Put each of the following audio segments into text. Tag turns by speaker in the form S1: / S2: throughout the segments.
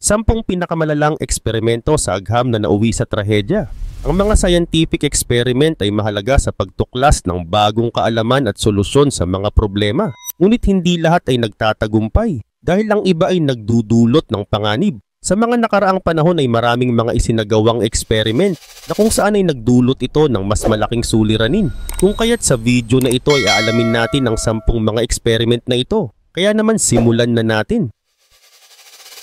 S1: 10 pinakamalalang eksperimento sa agham na nauwi sa trahedya. Ang mga scientific experiment ay mahalaga sa pagtuklas ng bagong kaalaman at solusyon sa mga problema. Ngunit hindi lahat ay nagtatagumpay dahil ang iba ay nagdudulot ng panganib. Sa mga nakaraang panahon ay maraming mga isinagawang experiment na kung saan ay nagdulot ito ng mas malaking suliranin. Kung kaya't sa video na ito ay aalamin natin ang 10 mga experiment na ito. Kaya naman simulan na natin.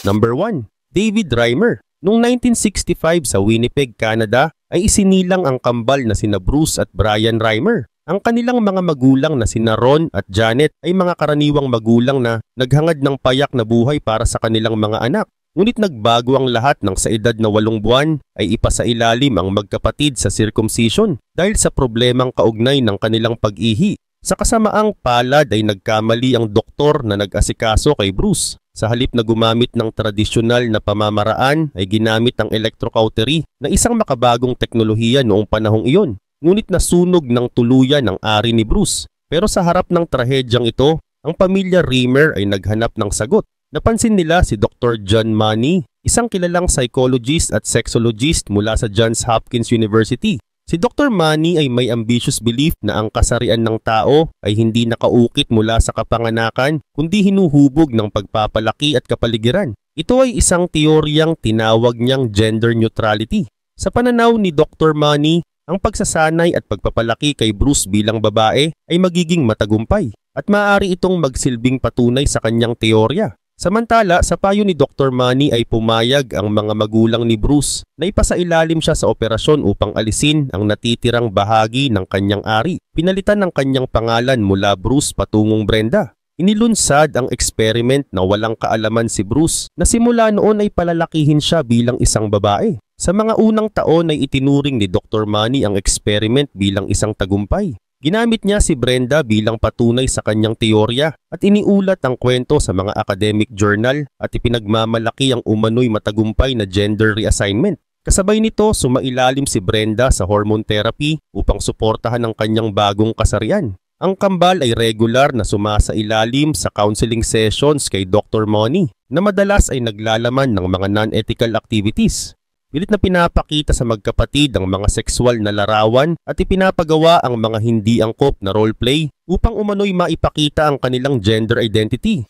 S1: Number 1. David Reimer. Noong 1965 sa Winnipeg, Canada, ay isinilang ang kambal na sina Bruce at Brian Reimer. Ang kanilang mga magulang na sina Ron at Janet ay mga karaniwang magulang na naghangad ng payak na buhay para sa kanilang mga anak. Ngunit nagbago ang lahat nang sa edad na 8 buwan ay ipasailalim ang magkapatid sa circumcision dahil sa problemang kaugnay ng kanilang pag-ihi. Sa kasamaang palad ay nagkamali ang doktor na nag-asikaso kay Bruce. Sa halip na gumamit ng tradisyonal na pamamaraan ay ginamit ang electrocautery na isang makabagong teknolohiya noong panahong iyon. Ngunit nasunog ng tuluyan ang ari ni Bruce. Pero sa harap ng trahedyang ito, ang pamilya Reimer ay naghanap ng sagot. Napansin nila si Dr. John Money, isang kilalang psychologist at sexologist mula sa Johns Hopkins University. Si Dr. Money ay may ambitious belief na ang kasarian ng tao ay hindi nakaukit mula sa kapanganakan kundi hinuhubog ng pagpapalaki at kapaligiran. Ito ay isang teoryang tinawag niyang gender neutrality. Sa pananaw ni Dr. Money, ang pagsasanay at pagpapalaki kay Bruce bilang babae ay magiging matagumpay at maaari itong magsilbing patunay sa kanyang teorya. Samantala, sa payo ni Dr. Money ay pumayag ang mga magulang ni Bruce na ipasailalim siya sa operasyon upang alisin ang natitirang bahagi ng kanyang ari. Pinalitan ng kanyang pangalan mula Bruce patungong Brenda. Inilunsad ang experiment na walang kaalaman si Bruce na simula noon ay palalakihin siya bilang isang babae. Sa mga unang taon ay itinuring ni Dr. Money ang experiment bilang isang tagumpay. Ginamit niya si Brenda bilang patunay sa kanyang teorya at iniulat ang kwento sa mga academic journal at ipinagmamalaki ang umano'y matagumpay na gender reassignment. Kasabay nito, sumailalim si Brenda sa hormone therapy upang suportahan ang kanyang bagong kasarian. Ang kambal ay regular na sumasailalim sa counseling sessions kay Dr. Money na madalas ay naglalaman ng mga non-ethical activities. Pilit na pinapakita sa magkapatid ang mga sexual na larawan at ipinapagawa ang mga hindi angkop na roleplay upang umano'y maipakita ang kanilang gender identity.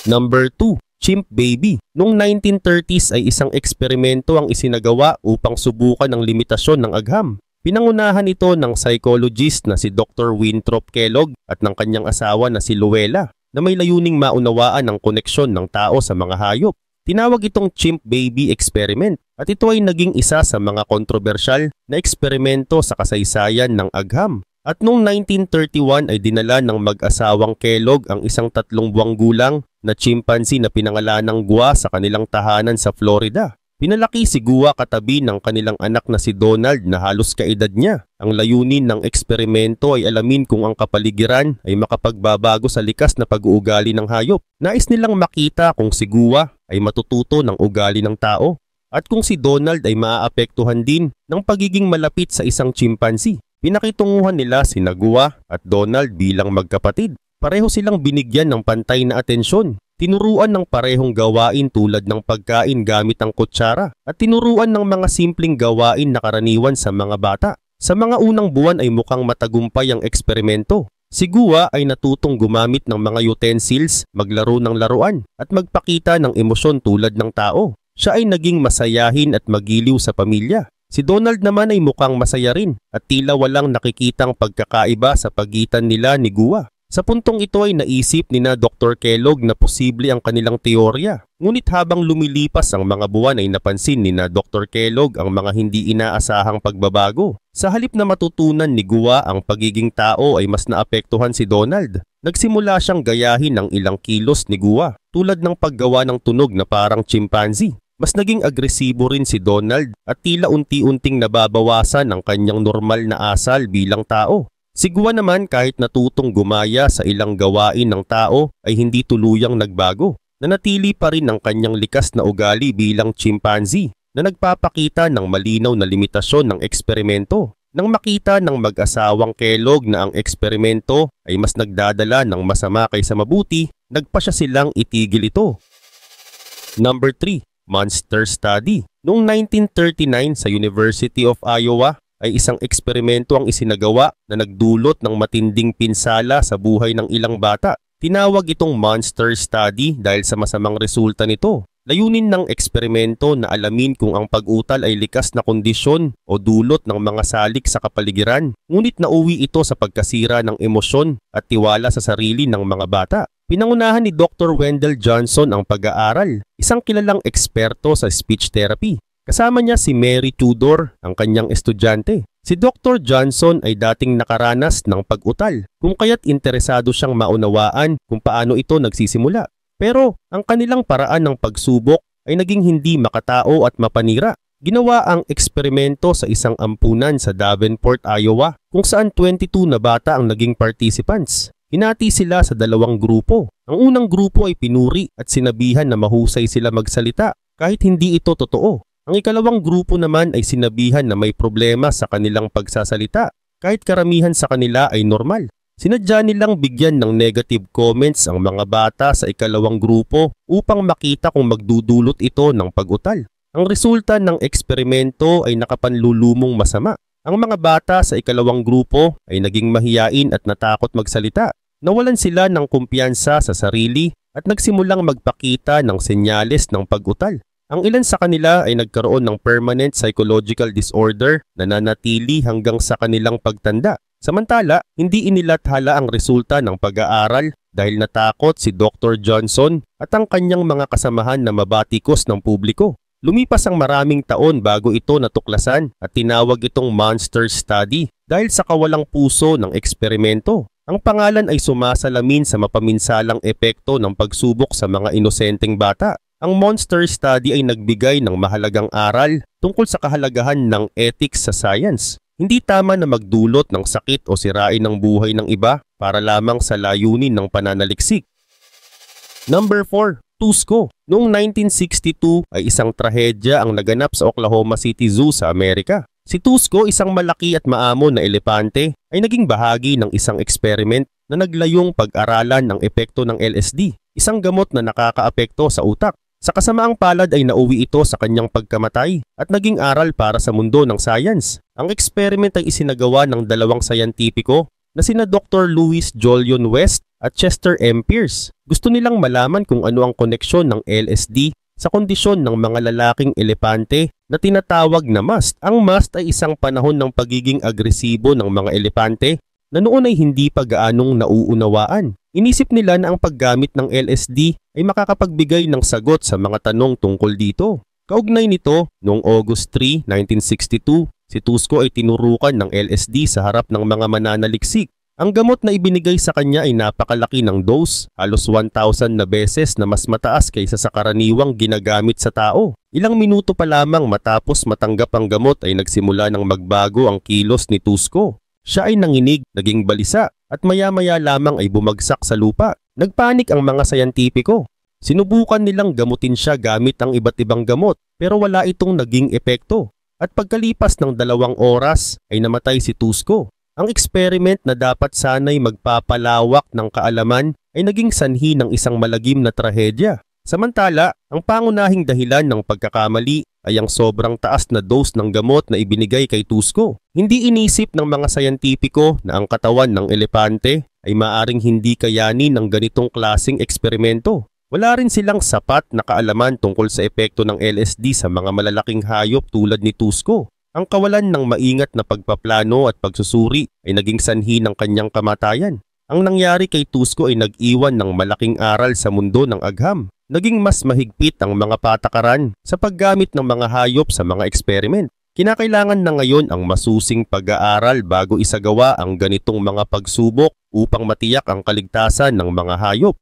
S1: Number 2. Chimp Baby. Noong 1930s ay isang eksperimento ang isinagawa upang subukan ang limitasyon ng agham. Pinangunahan ito ng psychologist na si Dr. Winthrop Kellogg at ng kanyang asawa na si Luella na may layuning maunawaan ang koneksyon ng tao sa mga hayop. Tinawag itong Chimp Baby Experiment at ito ay naging isa sa mga kontrobersyal na eksperimento sa kasaysayan ng agham. At noong 1931 ay dinala ng mag-asawang Kellogg ang isang 3 buwang gulang na chimpanzee na pinangalanang Gua sa kanilang tahanan sa Florida. Pinalaki si Gua katabi ng kanilang anak na si Donald na halos kaedad niya. Ang layunin ng eksperimento ay alamin kung ang kapaligiran ay makapagbabago sa likas na pag-uugali ng hayop. Nais nilang makita kung si Gua ay matututo ng ugali ng tao at kung si Donald ay maaapektuhan din ng pagiging malapit sa isang chimpanzee. Pinakitunguhan nila sina Gua at Donald bilang magkapatid. Pareho silang binigyan ng pantay na atensyon. Tinuruan ng parehong gawain tulad ng pagkain gamit ang kutsara at tinuruan ng mga simpleng gawain na karaniwan sa mga bata. Sa mga unang buwan ay mukhang matagumpay ang eksperimento. Si Gua ay natutong gumamit ng mga utensils, maglaro ng laruan at magpakita ng emosyon tulad ng tao. Siya ay naging masayahin at magiliw sa pamilya. Si Donald naman ay mukhang masaya rin at tila walang nakikitang pagkakaiba sa pagitan nila ni Gua. Sa puntong ito ay naisip ni na Dr. Kellogg na posible ang kanilang teorya. Ngunit habang lumilipas ang mga buwan ay napansin ni na Dr. Kellogg ang mga hindi inaasahang pagbabago. Sa halip na matutunan ni Gua ang pagiging tao ay mas naapektuhan si Donald. Nagsimula siyang gayahin ang ilang kilos ni Gua tulad ng paggawa ng tunog na parang chimpanzee. Mas naging agresibo rin si Donald at tila unti-unting nababawasan ang kanyang normal na asal bilang tao. Si Gua naman kahit natutong gumaya sa ilang gawain ng tao ay hindi tuluyang nagbago. Nanatili pa rin ang kanyang likas na ugali bilang chimpanzee na nagpapakita ng malinaw na limitasyon ng eksperimento. Nang makita ng mag-asawang Kellogg na ang eksperimento ay mas nagdadala ng masama kaysa mabuti, nagpasya silang itigil ito. Number 3, Monster Study. Noong 1939 sa University of Iowa ay isang eksperimento ang isinagawa na nagdulot ng matinding pinsala sa buhay ng ilang bata. Tinawag itong Monster Study dahil sa masamang resulta nito. Layunin ng eksperimento na alamin kung ang pag-utal ay likas na kondisyon o dulot ng mga salik sa kapaligiran, ngunit nauwi ito sa pagkasira ng emosyon at tiwala sa sarili ng mga bata. Pinangunahan ni Dr. Wendell Johnson ang pag-aaral, isang kilalang eksperto sa speech therapy. Kasama niya si Mary Tudor, ang kanyang estudyante. Si Dr. Johnson ay dating nakaranas ng pag-utal, kung kaya't interesado siyang maunawaan kung paano ito nagsisimula. Pero ang kanilang paraan ng pagsubok ay naging hindi makatao at mapanira. Ginawa ang eksperimento sa isang ampunan sa Davenport, Iowa, kung saan 22 na bata ang naging participants. Hinati sila sa dalawang grupo. Ang unang grupo ay pinuri at sinabihan na mahusay sila magsalita kahit hindi ito totoo. Ang ikalawang grupo naman ay sinabihan na may problema sa kanilang pagsasalita kahit karamihan sa kanila ay normal. Sinadya nilang bigyan ng negative comments ang mga bata sa ikalawang grupo upang makita kung magdudulot ito ng pag-utal. Ang resulta ng eksperimento ay nakapanlulumong masama. Ang mga bata sa ikalawang grupo ay naging mahiyain at natakot magsalita. Nawalan sila ng kumpiyansa sa sarili at nagsimulang magpakita ng senyales ng pag-utal. Ang ilan sa kanila ay nagkaroon ng permanent psychological disorder na nanatili hanggang sa kanilang pagtanda. Samantala, hindi inilathala ang resulta ng pag-aaral dahil natakot si Dr. Johnson at ang kanyang mga kasamahan na mabatikos ng publiko. Lumipas ang maraming taon bago ito natuklasan at tinawag itong Monster Study dahil sa kawalang puso ng eksperimento. Ang pangalan ay sumasalamin sa mapaminsalang epekto ng pagsubok sa mga inosenteng bata. Ang Monster Study ay nagbigay ng mahalagang aral tungkol sa kahalagahan ng ethics sa science. Hindi tama na magdulot ng sakit o sirain ng buhay ng iba para lamang sa layunin ng pananaliksik. Number 4, Tusko. Noong 1962 ay isang trahedya ang naganap sa Oklahoma City Zoo sa Amerika. Si Tusko, isang malaki at maamo na elepante, ay naging bahagi ng isang experiment na naglayong pag-aralan ng epekto ng LSD, isang gamot na nakakaapekto sa utak. Sa kasamaang palad ay nauwi ito sa kanyang pagkamatay at naging aral para sa mundo ng science. Ang experiment ay isinagawa ng dalawang sayantipiko na sina Dr. Louis Jolion West at Chester M. Pierce. Gusto nilang malaman kung ano ang koneksyon ng LSD sa kondisyon ng mga lalaking elepante na tinatawag na mast. Ang mast ay isang panahon ng pagiging agresibo ng mga elepante na noon ay hindi pa gaanong nauunawaan. Inisip nila na ang paggamit ng LSD ay makakapagbigay ng sagot sa mga tanong tungkol dito. Kaugnay nito, noong August 3, 1962, si Tusko ay tinurukan ng LSD sa harap ng mga mananaliksik. Ang gamot na ibinigay sa kanya ay napakalaki ng dose, halos 1,000 na beses na mas mataas kaysa sa karaniwang ginagamit sa tao. Ilang minuto pa lamang matapos matanggap ang gamot ay nagsimula ng magbago ang kilos ni Tusko. Siya ay nanginig, naging balisa, at maya-maya lamang ay bumagsak sa lupa. Nagpanik ang mga sayantipiko. Sinubukan nilang gamutin siya gamit ang iba't ibang gamot, pero wala itong naging epekto. At pagkalipas ng 2 oras ay namatay si Tusko. Ang experiment na dapat sana'y magpapalawak ng kaalaman ay naging sanhi ng isang malagim na trahedya. Samantala, ang pangunahing dahilan ng pagkakamali ay ang sobrang taas na dose ng gamot na ibinigay kay Tusko. Hindi inisip ng mga sayantipiko na ang katawan ng elepante ay maaring hindi kayanin ng ganitong klaseng eksperimento. Wala rin silang sapat na kaalaman tungkol sa epekto ng LSD sa mga malalaking hayop tulad ni Tusko. Ang kawalan ng maingat na pagpaplano at pagsusuri ay naging sanhi ng kanyang kamatayan. Ang nangyari kay Tusko ay nag-iwan ng malaking aral sa mundo ng agham. Naging mas mahigpit ang mga patakaran sa paggamit ng mga hayop sa mga eksperiment. Kinakailangan na ngayon ang masusing pag-aaral bago isagawa ang ganitong mga pagsubok upang matiyak ang kaligtasan ng mga hayop.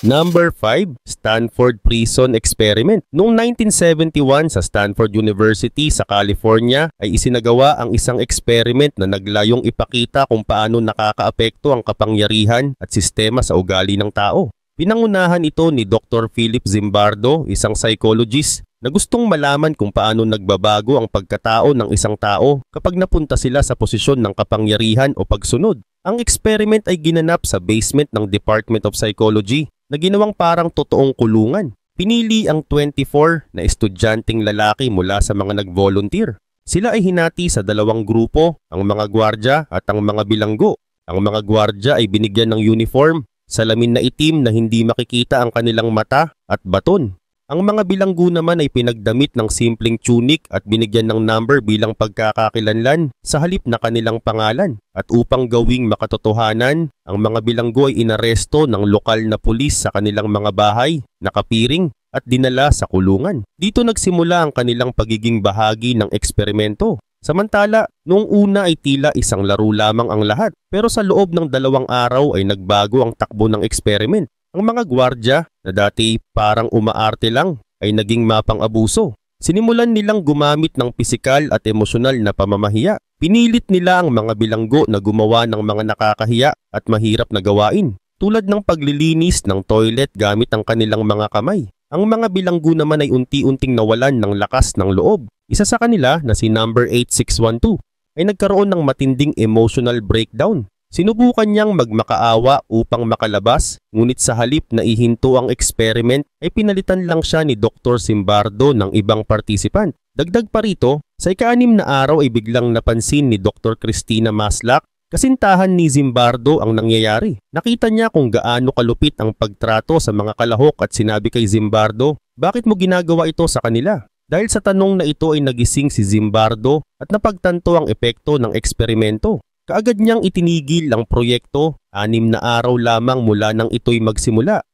S1: Number 5, Stanford Prison Experiment. Noong 1971 sa Stanford University sa California ay isinagawa ang isang experiment na naglayong ipakita kung paano nakakaapekto ang kapangyarihan at sistema sa ugali ng tao. Pinangunahan ito ni Dr. Philip Zimbardo, isang psychologist na gustong malaman kung paano nagbabago ang pagkatao ng isang tao kapag napunta sila sa posisyon ng kapangyarihan o pagsunod. Ang experiment ay ginanap sa basement ng Department of Psychology na ginawang parang totoong kulungan. pinili ang 24 na estudyanteng lalaki mula sa mga nag-volunteer. Sila ay hinati sa dalawang grupo, ang mga gwardya at ang mga bilanggo. Ang mga gwardya ay binigyan ng uniform, salamin na itim na hindi makikita ang kanilang mata at baton. Ang mga bilanggo naman ay pinagdamit ng simpleng tunic at binigyan ng number bilang pagkakakilanlan sa halip na kanilang pangalan. At upang gawing makatotohanan, ang mga bilanggo ay inaresto ng lokal na pulis sa kanilang mga bahay, nakapiring at dinala sa kulungan. Dito nagsimula ang kanilang pagiging bahagi ng eksperimento. Samantala, noong una ay tila isang laro lamang ang lahat, pero sa loob ng 2 araw ay nagbago ang takbo ng eksperiment. Ang mga gwardya na dati parang umaarte lang ay naging mapang-abuso. Sinimulan nilang gumamit ng pisikal at emosyonal na pamamahiya. Pinilit nila ang mga bilanggo na gumawa ng mga nakakahiya at mahirap na gawain, tulad ng paglilinis ng toilet gamit ang kanilang mga kamay. Ang mga bilanggo naman ay unti-unting nawalan ng lakas ng loob. Isa sa kanila na si number 8612 ay nagkaroon ng matinding emotional breakdown. Sinubukan niyang magmakaawa upang makalabas, ngunit sa halip na ihinto ang experiment ay pinalitan lang siya ni Dr. Zimbardo ng ibang participant. Dagdag pa rito, sa ika-6 na araw ay biglang napansin ni Dr. Cristina Maslach, kasintahan ni Zimbardo ang nangyayari. Nakita niya kung gaano kalupit ang pagtrato sa mga kalahok at sinabi kay Zimbardo, "Bakit mo ginagawa ito sa kanila?" Dahil sa tanong na ito ay nagising si Zimbardo at napagtanto ang epekto ng eksperimento. Kaagad niyang itinigil ang proyekto, 6 na araw lamang mula nang ito'y magsimula.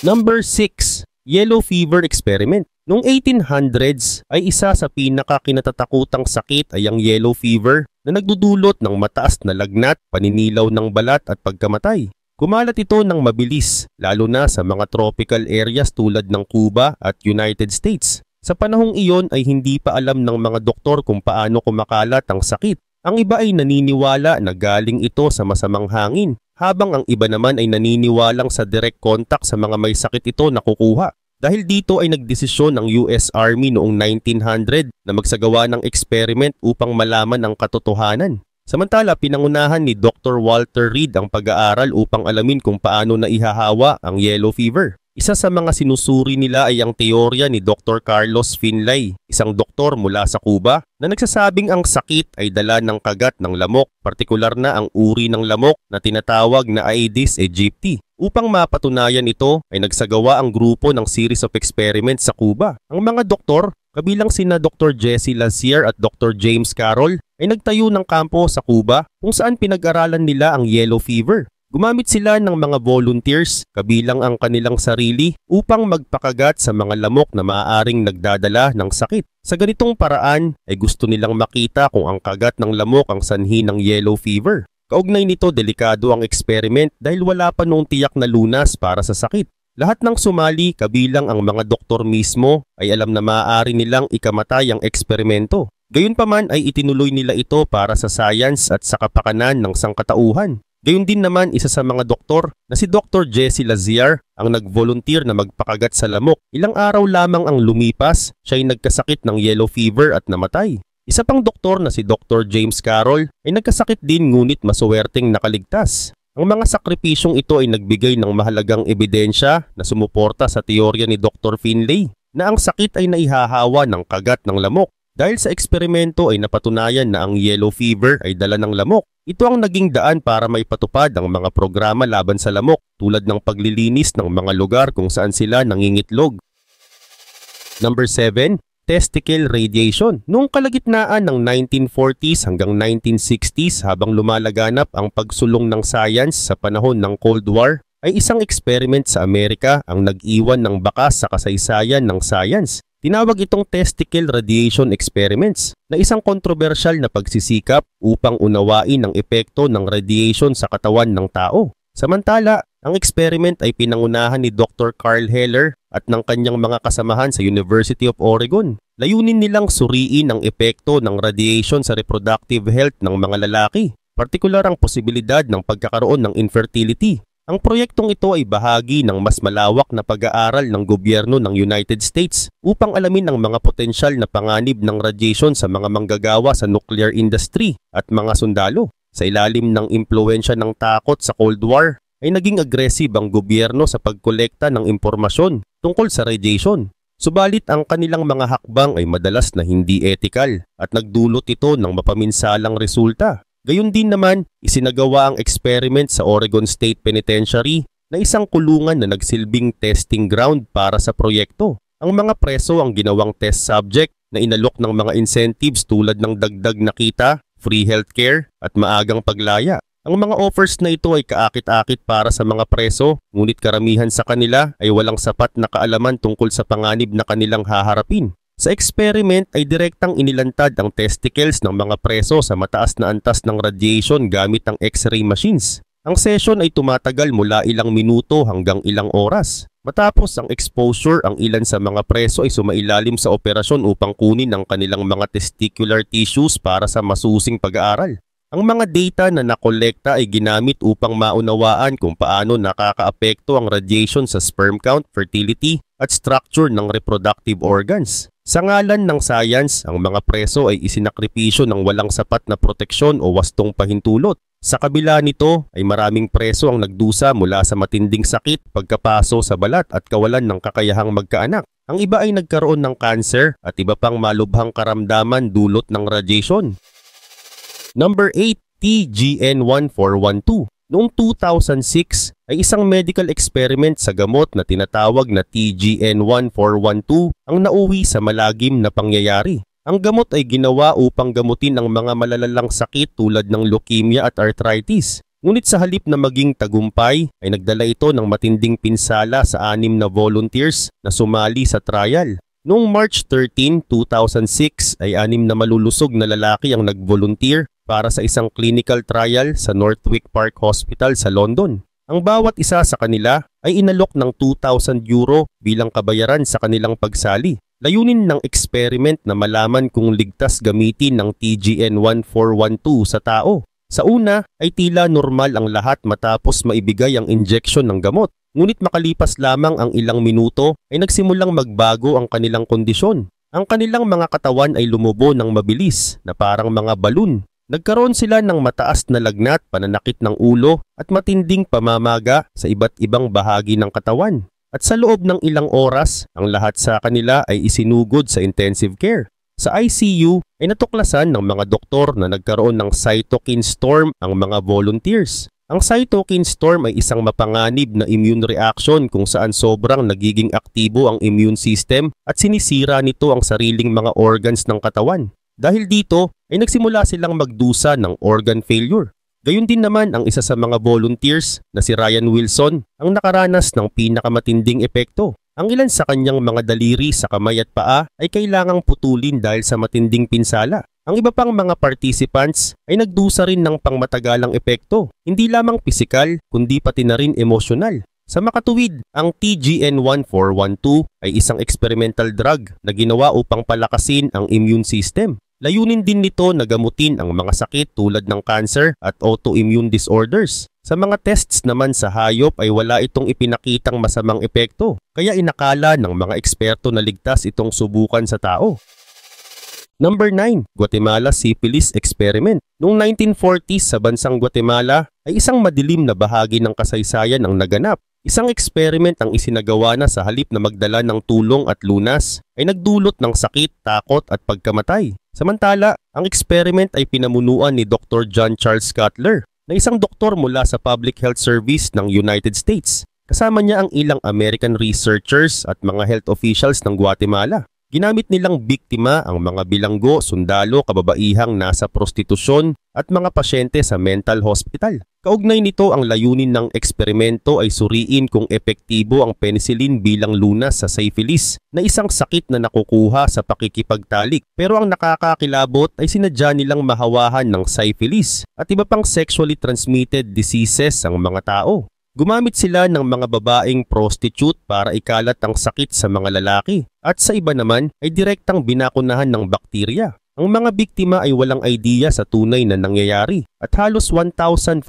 S1: Number 6. Yellow Fever Experiment. Noong 1800s ay isa sa pinakakinatatakutang sakit ay ang yellow fever na nagdudulot ng mataas na lagnat, paninilaw ng balat at pagkamatay. Kumalat ito ng mabilis, lalo na sa mga tropical areas tulad ng Cuba at United States. Sa panahong iyon ay hindi pa alam ng mga doktor kung paano kumakalat ang sakit. Ang iba ay naniniwala na galing ito sa masamang hangin, habang ang iba naman ay naniniwalang sa direct contact sa mga may sakit ito nakukuha. Dahil dito ay nagdesisyon ang US Army noong 1900 na magsagawa ng experiment upang malaman ang katotohanan. Samantala, pinangunahan ni Dr. Walter Reed ang pag-aaral upang alamin kung paano naihahawa ang yellow fever. Isa sa mga sinusuri nila ay ang teorya ni Dr. Carlos Finlay, isang doktor mula sa Cuba, na nagsasabing ang sakit ay dala ng kagat ng lamok, partikular na ang uri ng lamok na tinatawag na Aedes aegypti. Upang mapatunayan ito ay nagsagawa ang grupo ng series of experiments sa Cuba. Ang mga doktor, kabilang sina Dr. Jesse Lazier at Dr. James Carroll, ay nagtayo ng kampo sa Cuba kung saan pinag-aralan nila ang yellow fever. Gumamit sila ng mga volunteers, kabilang ang kanilang sarili, upang magpakagat sa mga lamok na maaaring nagdadala ng sakit. Sa ganitong paraan ay gusto nilang makita kung ang kagat ng lamok ang sanhi ng yellow fever. Kaugnay nito, delikado ang experiment dahil wala pa noong tiyak na lunas para sa sakit. Lahat ng sumali, kabilang ang mga doktor mismo, ay alam na maaari nilang ikamatay ang eksperimento. Gayunpaman ay itinuloy nila ito para sa science at sa kapakanan ng sangkatauhan. Gayon din naman isa sa mga doktor na si Dr. Jesse Lazier ang nag-volunteer na magpakagat sa lamok. Ilang araw lamang ang lumipas, siya ay nagkasakit ng yellow fever at namatay. Isa pang doktor na si Dr. James Carroll ay nagkasakit din ngunit masuwerteng nakaligtas. Ang mga sakripisyong ito ay nagbigay ng mahalagang ebidensya na sumuporta sa teorya ni Dr. Finlay na ang sakit ay naihahawa ng kagat ng lamok. Dahil sa eksperimento ay napatunayan na ang yellow fever ay dala ng lamok. Ito ang naging daan para maipatupad ang mga programa laban sa lamok tulad ng paglilinis ng mga lugar kung saan sila nangingitlog. Number 7. Testicle radiation. Noong kalagitnaan ng 1940s hanggang 1960s habang lumalaganap ang pagsulong ng science sa panahon ng Cold War, ay isang experiment sa Amerika ang nag-iwan ng bakas sa kasaysayan ng science. Tinawag itong testicle radiation experiments na isang kontrobersyal na pagsisikap upang unawain ang epekto ng radiation sa katawan ng tao. Samantala, ang experiment ay pinangunahan ni Dr. Carl Heller at ng kanyang mga kasamahan sa University of Oregon. Layunin nilang suriin ang epekto ng radiation sa reproductive health ng mga lalaki, partikular ang posibilidad ng pagkakaroon ng infertility. Ang proyektong ito ay bahagi ng mas malawak na pag-aaral ng gobyerno ng United States upang alamin ang mga potensyal na panganib ng radiation sa mga manggagawa sa nuclear industry at mga sundalo. Sa ilalim ng impluwensya ng takot sa Cold War, ay naging aggressive ang gobyerno sa pagkolekta ng impormasyon tungkol sa radiation. Subalit ang kanilang mga hakbang ay madalas na hindi ethical at nagdulot ito ng mapaminsalang resulta. Gayun din naman, isinagawa ang experiment sa Oregon State Penitentiary na isang kulungan na nagsilbing testing ground para sa proyekto. Ang mga preso ang ginawang test subject na inalok ng mga incentives tulad ng dagdag na kita, free healthcare at maagang paglaya. Ang mga offers na ito ay kaakit-akit para sa mga preso, ngunit karamihan sa kanila ay walang sapat na kaalaman tungkol sa panganib na kanilang haharapin. Sa experiment ay direktang inilantad ang testicles ng mga preso sa mataas na antas ng radiation gamit ang X-ray machines. Ang session ay tumatagal mula ilang minuto hanggang ilang oras. Matapos ang exposure, ang ilan sa mga preso ay sumailalim sa operasyon upang kunin ang kanilang mga testicular tissues para sa masusing pag-aaral. Ang mga data na nakolekta ay ginamit upang maunawaan kung paano nakakaapekto ang radiation sa sperm count, fertility at structure ng reproductive organs. Sa ngalan ng science, ang mga preso ay isinakripisyo ng walang sapat na proteksyon o wastong pahintulot. Sa kabila nito ay maraming preso ang nagdusa mula sa matinding sakit, pagkapaso sa balat at kawalan ng kakayahang magkaanak. Ang iba ay nagkaroon ng cancer at iba pang malubhang karamdaman dulot ng radiation. Number 8. TGN-1412. Noong 2006 ay isang medical experiment sa gamot na tinatawag na TGN-1412 ang nauwi sa malagim na pangyayari. Ang gamot ay ginawa upang gamutin ang mga malalalang sakit tulad ng leukemia at arthritis. Ngunit sa halip na maging tagumpay ay nagdala ito ng matinding pinsala sa 6 na volunteers na sumali sa trial. Noong March 13, 2006 ay 6 na malulusog na lalaki ang nag-volunteer para sa isang clinical trial sa Northwick Park Hospital sa London. Ang bawat isa sa kanila ay inalok ng €2,000 bilang kabayaran sa kanilang pagsali. Layunin ng experiment na malaman kung ligtas gamitin ng TGN-1412 sa tao. Sa una ay tila normal ang lahat matapos maibigay ang injection ng gamot. Ngunit makalipas lamang ang ilang minuto ay nagsimulang magbago ang kanilang kondisyon. Ang kanilang mga katawan ay lumubo ng mabilis na parang mga balon. Nagkaroon sila ng mataas na lagnat, pananakit ng ulo at matinding pamamaga sa iba't ibang bahagi ng katawan. At sa loob ng ilang oras, ang lahat sa kanila ay isinugod sa intensive care. Sa ICU ay natuklasan ng mga doktor na nagkaroon ng cytokine storm ang mga volunteers. Ang cytokine storm ay isang mapanganib na immune reaction kung saan sobrang nagiging aktibo ang immune system at sinisira nito ang sariling mga organs ng katawan. Dahil dito ay nagsimula silang magdusa ng organ failure. Gayun din naman ang isa sa mga volunteers na si Ryan Wilson ang nakaranas ng pinakamatinding epekto. Ang ilan sa kanyang mga daliri sa kamay at paa ay kailangang putulin dahil sa matinding pinsala. Ang iba pang mga participants ay nagdusa rin ng pangmatagalang epekto, hindi lamang pisikal kundi pati na rin emosyonal. Sa makatuwid, ang TGN-1412 ay isang experimental drug na ginawa upang palakasin ang immune system. Layunin din nito na gamutin ang mga sakit tulad ng cancer at autoimmune disorders. Sa mga tests naman sa hayop ay wala itong ipinakitang masamang epekto, kaya inakala ng mga eksperto na ligtas itong subukan sa tao. Number 9. Guatemala Syphilis Experiment. Noong 1940s sa bansang Guatemala ay isang madilim na bahagi ng kasaysayan ang naganap. Isang experiment ang isinagawa na sa halip na magdala ng tulong at lunas ay nagdulot ng sakit, takot at pagkamatay. Samantala, ang experiment ay pinamunuan ni Dr. John Charles Cutler na isang doktor mula sa Public Health Service ng United States. Kasama niya ang ilang American researchers at mga health officials ng Guatemala. Ginamit nilang biktima ang mga bilanggo, sundalo, kababaihang nasa prostitusyon at mga pasyente sa mental hospital. Kaugnay nito ang layunin ng eksperimento ay suriin kung epektibo ang penicillin bilang lunas sa syphilis na isang sakit na nakukuha sa pakikipagtalik. Pero ang nakakakilabot ay sinadya nilang mahawahan ng syphilis at iba pang sexually transmitted diseases ang mga tao. Gumamit sila ng mga babaeng prostitute para ikalat ang sakit sa mga lalaki at sa iba naman ay direktang binakunahan ng bakterya. Ang mga biktima ay walang idea sa tunay na nangyayari at halos 1,500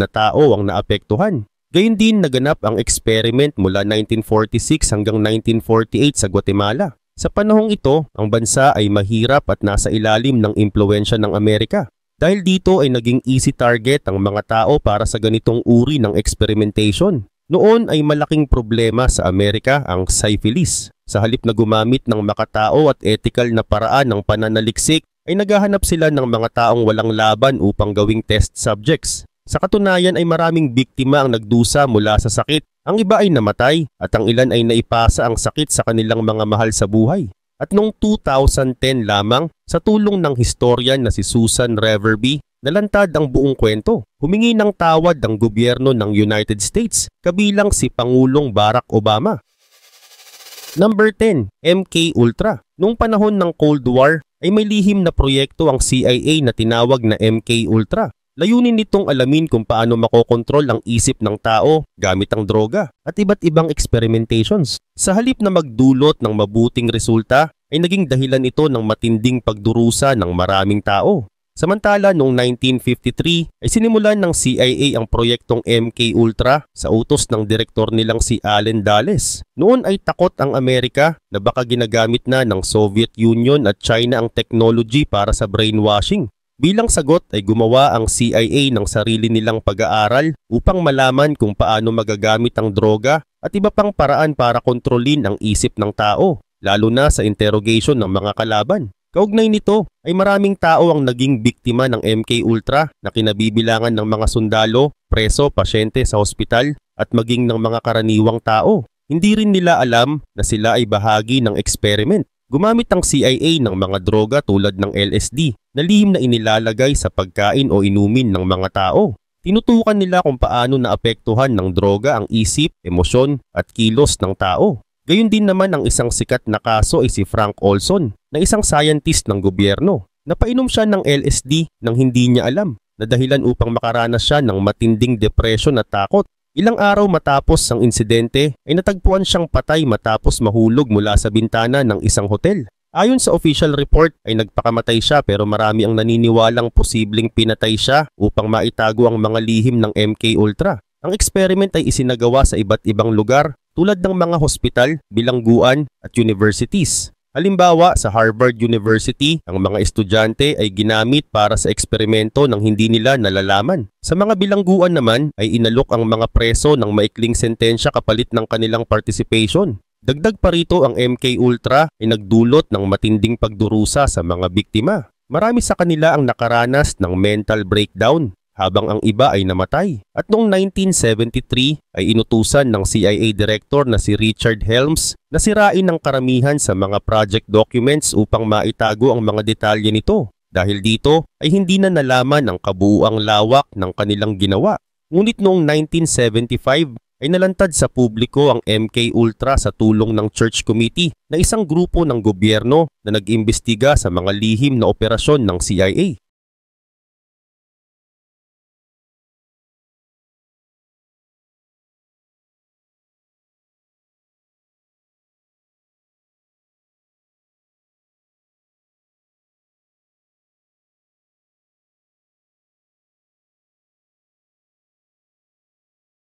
S1: na tao ang naapektuhan. Gayun din naganap ang experiment mula 1946 hanggang 1948 sa Guatemala. Sa panahong ito, ang bansa ay mahirap at nasa ilalim ng impluwensya ng Amerika. Dahil dito ay naging easy target ang mga tao para sa ganitong uri ng experimentation. Noon ay malaking problema sa Amerika ang syphilis. Sa halip na gumamit ng makatao at ethical na paraan ng pananaliksik, ay naghahanap sila ng mga taong walang laban upang gawing test subjects. Sa katunayan ay maraming biktima ang nagdusa mula sa sakit. Ang iba ay namatay at ang ilan ay naipasa ang sakit sa kanilang mga mahal sa buhay. At noong 2010 lamang, sa tulong ng historian na si Susan Reverby, nalantad ang buong kwento. Humingi ng tawad ang gobyerno ng United States, kabilang si Pangulong Barack Obama. Number 10, MK Ultra. Noong panahon ng Cold War ay may lihim na proyekto ang CIA na tinawag na MK Ultra. Layunin nitong alamin kung paano makokontrol ang isip ng tao gamit ang droga at iba't ibang experimentations. Sa halip na magdulot ng mabuting resulta, ay naging dahilan ito ng matinding pagdurusa ng maraming tao. Samantala noong 1953 ay sinimulan ng CIA ang proyektong MK Ultra sa utos ng direktor nilang si Allen Dulles. Noon ay takot ang Amerika na baka ginagamit na ng Soviet Union at China ang technology para sa brainwashing. Bilang sagot ay gumawa ang CIA ng sarili nilang pag-aaral upang malaman kung paano magagamit ang droga at iba pang paraan para kontrolin ang isip ng tao, lalo na sa interrogation ng mga kalaban. Kaugnay nito ay maraming tao ang naging biktima ng MK Ultra na kinabibilangan ng mga sundalo, preso, pasyente sa ospital at maging ng mga karaniwang tao. Hindi rin nila alam na sila ay bahagi ng experiment. Gumamit ang CIA ng mga droga tulad ng LSD na lihim na inilalagay sa pagkain o inumin ng mga tao. Tinutukan nila kung paano naapektuhan ng droga ang isip, emosyon at kilos ng tao. Gayun din naman ang isang sikat na kaso ay si Frank Olson na isang scientist ng gobyerno. Napainom siya ng LSD nang hindi niya alam na dahilan upang makaranas siya ng matinding depression at takot. Ilang araw matapos ang insidente ay natagpuan siyang patay matapos mahulog mula sa bintana ng isang hotel. Ayon sa official report ay nagpakamatay siya pero marami ang naniniwalang posibleng pinatay siya upang maitago ang mga lihim ng MK Ultra. Ang experiment ay isinagawa sa iba't ibang lugar tulad ng mga hospital, bilangguan at universities. Halimbawa, sa Harvard University, ang mga estudyante ay ginamit para sa eksperimento ng hindi nila nalalaman. Sa mga bilangguan naman ay inalok ang mga preso ng maikling sentensya kapalit ng kanilang participation. Dagdag pa rito ang MK Ultra ay nagdulot ng matinding pagdurusa sa mga biktima. Marami sa kanila ang nakaranas ng mental breakdown, habang ang iba ay namatay. At noong 1973 ay inutusan ng CIA Director na si Richard Helms na sirain ang karamihan sa mga project documents upang maitago ang mga detalye nito. Dahil dito ay hindi na nalaman ang kabuuang lawak ng kanilang ginawa. Ngunit noong 1975 ay nalantad sa publiko ang MK Ultra sa tulong ng Church Committee na isang grupo ng gobyerno na nag-imbestiga sa mga lihim na operasyon ng CIA.